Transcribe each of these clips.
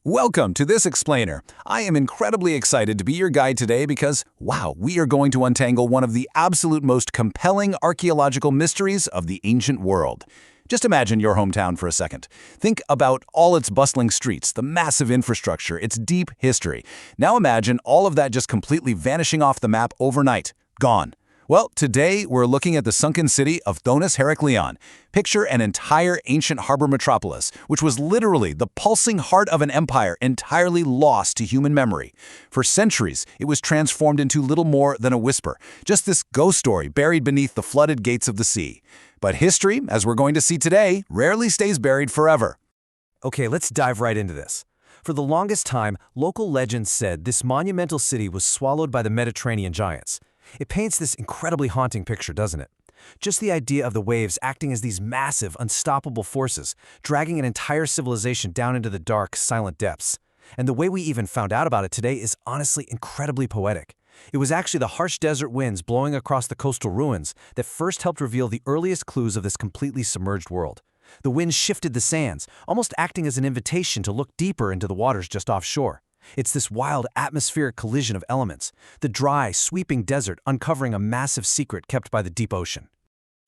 Welcome to this explainer. I am incredibly excited to be your guide today because, wow, we are going to untangle one of the absolute most compelling archaeological mysteries of the ancient world. Just imagine your hometown for a second. Think about all its bustling streets, the massive infrastructure, its deep history. Now imagine all of that just completely vanishing off the map overnight. Gone. Well, today we're looking at the sunken city of Thonis-Heracleion. Picture an entire ancient harbor metropolis, which was literally the pulsing heart of an empire entirely lost to human memory. For centuries, it was transformed into little more than a whisper, just this ghost story buried beneath the flooded gates of the sea. But history, as we're going to see today, rarely stays buried forever. Okay, let's dive right into this. For the longest time, local legends said this monumental city was swallowed by the Mediterranean giants. It paints this incredibly haunting picture, doesn't it? Just the idea of the waves acting as these massive, unstoppable forces, dragging an entire civilization down into the dark, silent depths. And the way we even found out about it today is honestly incredibly poetic. It was actually the harsh desert winds blowing across the coastal ruins that first helped reveal the earliest clues of this completely submerged world. The winds shifted the sands, almost acting as an invitation to look deeper into the waters just offshore. It's this wild atmospheric collision of elements, the dry, sweeping desert uncovering a massive secret kept by the deep ocean.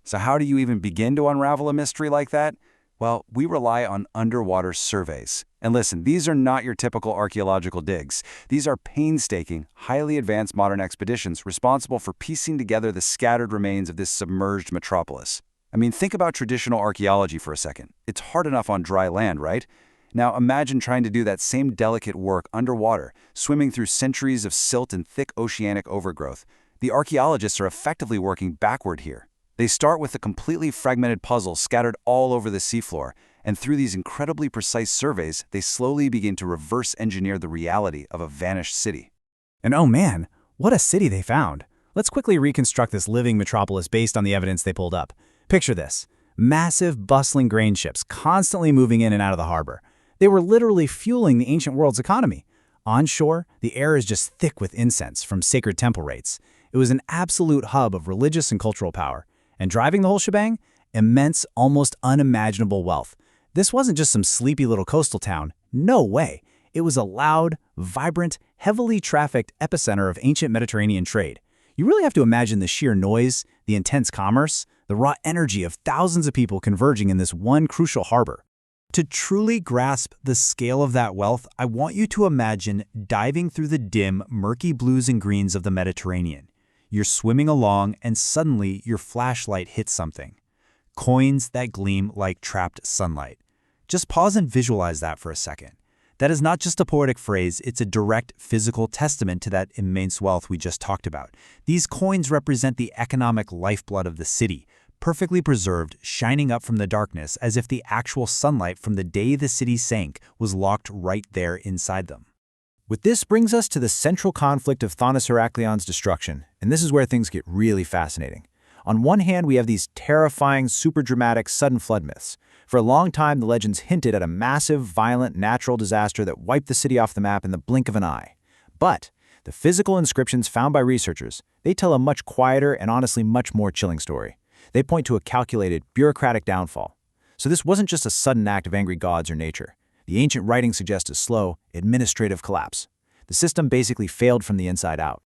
So how do you even begin to unravel a mystery like that? Well, we rely on underwater surveys. And listen, these are not your typical archaeological digs. These are painstaking, highly advanced modern expeditions responsible for piecing together the scattered remains of this submerged metropolis. I mean, think about traditional archaeology for a second. It's hard enough on dry land, right? Now imagine trying to do that same delicate work underwater, swimming through centuries of silt and thick oceanic overgrowth. The archaeologists are effectively working backward here. They start with a completely fragmented puzzle scattered all over the seafloor, and through these incredibly precise surveys, they slowly begin to reverse engineer the reality of a vanished city. And oh man, what a city they found. Let's quickly reconstruct this living metropolis based on the evidence they pulled up. Picture this: massive, bustling grain ships constantly moving in and out of the harbor. They were literally fueling the ancient world's economy. Onshore, the air is just thick with incense from sacred temple rites. It was an absolute hub of religious and cultural power. And driving the whole shebang? Immense, almost unimaginable wealth. This wasn't just some sleepy little coastal town. No way. It was a loud, vibrant, heavily trafficked epicenter of ancient Mediterranean trade. You really have to imagine the sheer noise, the intense commerce, the raw energy of thousands of people converging in this one crucial harbor. To truly grasp the scale of that wealth, I want you to imagine diving through the dim, murky blues and greens of the Mediterranean. You're swimming along and suddenly your flashlight hits something. Coins that gleam like trapped sunlight. Just pause and visualize that for a second. That is not just a poetic phrase, it's a direct physical testament to that immense wealth we just talked about. These coins represent the economic lifeblood of the city, perfectly preserved, shining up from the darkness as if the actual sunlight from the day the city sank was locked right there inside them. With this brings us to the central conflict of Thonis-Heracleion's destruction, and this is where things get really fascinating. On one hand, we have these terrifying, super dramatic, sudden flood myths. For a long time, the legends hinted at a massive, violent, natural disaster that wiped the city off the map in the blink of an eye. But the physical inscriptions found by researchers, they tell a much quieter and honestly much more chilling story. They point to a calculated, bureaucratic downfall. So this wasn't just a sudden act of angry gods or nature. The ancient writings suggest a slow, administrative collapse. The system basically failed from the inside out.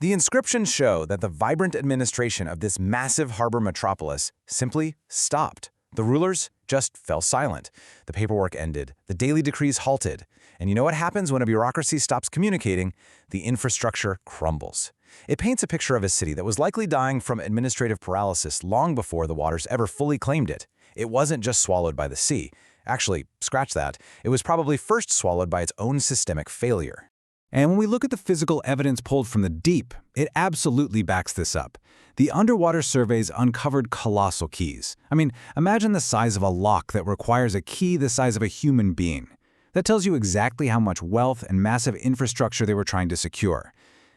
The inscriptions show that the vibrant administration of this massive harbor metropolis simply stopped. The rulers just fell silent. The paperwork ended. The daily decrees halted. And you know what happens when a bureaucracy stops communicating? The infrastructure crumbles. It paints a picture of a city that was likely dying from administrative paralysis long before the waters ever fully claimed it. It wasn't just swallowed by the sea. Actually, scratch that. It was probably first swallowed by its own systemic failure. And when we look at the physical evidence pulled from the deep, it absolutely backs this up. The underwater surveys uncovered colossal keys. I mean, imagine the size of a lock that requires a key the size of a human being. That tells you exactly how much wealth and massive infrastructure they were trying to secure.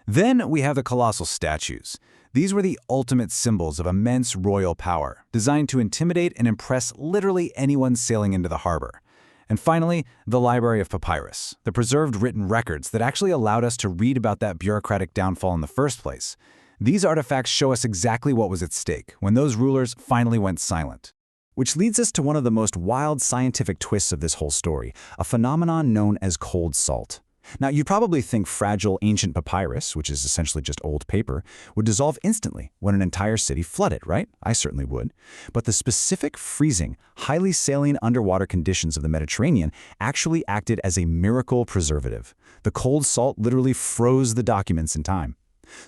Then we have the colossal statues. These were the ultimate symbols of immense royal power, designed to intimidate and impress literally anyone sailing into the harbor. And finally, the Library of Papyrus, the preserved written records that actually allowed us to read about that bureaucratic downfall in the first place. These artifacts show us exactly what was at stake when those rulers finally went silent. Which leads us to one of the most wild scientific twists of this whole story, a phenomenon known as cold salt. Now, you'd probably think fragile ancient papyrus, which is essentially just old paper, would dissolve instantly when an entire city flooded, right? I certainly would. But the specific freezing, highly saline underwater conditions of the Mediterranean actually acted as a miracle preservative. The cold salt literally froze the documents in time.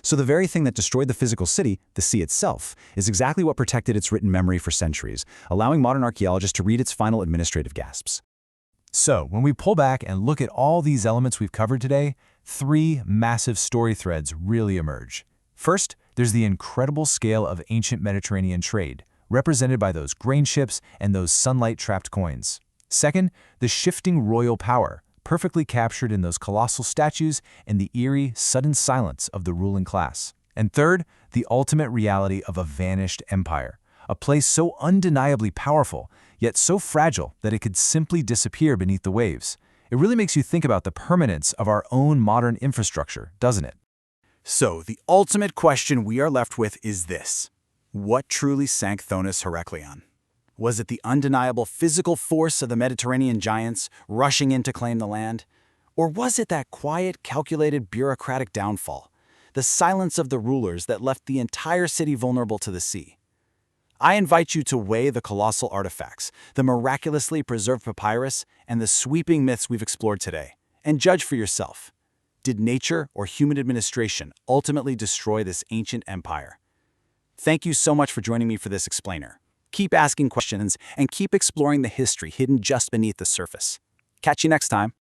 So the very thing that destroyed the physical city, the sea itself, is exactly what protected its written memory for centuries, allowing modern archaeologists to read its final administrative gasps. So, when we pull back and look at all these elements we've covered today, three massive story threads really emerge. First, there's the incredible scale of ancient Mediterranean trade, represented by those grain ships and those sunlight-trapped coins. Second, the shifting royal power, perfectly captured in those colossal statues and the eerie, sudden silence of the ruling class. And third, the ultimate reality of a vanished empire, a place so undeniably powerful, yet so fragile that it could simply disappear beneath the waves. It really makes you think about the permanence of our own modern infrastructure, doesn't it? So, the ultimate question we are left with is this. What truly sank Thonis-Heracleion? Was it the undeniable physical force of the Mediterranean giants rushing in to claim the land? Or was it that quiet, calculated bureaucratic downfall, the silence of the rulers that left the entire city vulnerable to the sea? I invite you to weigh the colossal artifacts, the miraculously preserved papyrus, and the sweeping myths we've explored today, and judge for yourself. Did nature or human administration ultimately destroy this ancient empire? Thank you so much for joining me for this explainer. Keep asking questions and keep exploring the history hidden just beneath the surface. Catch you next time.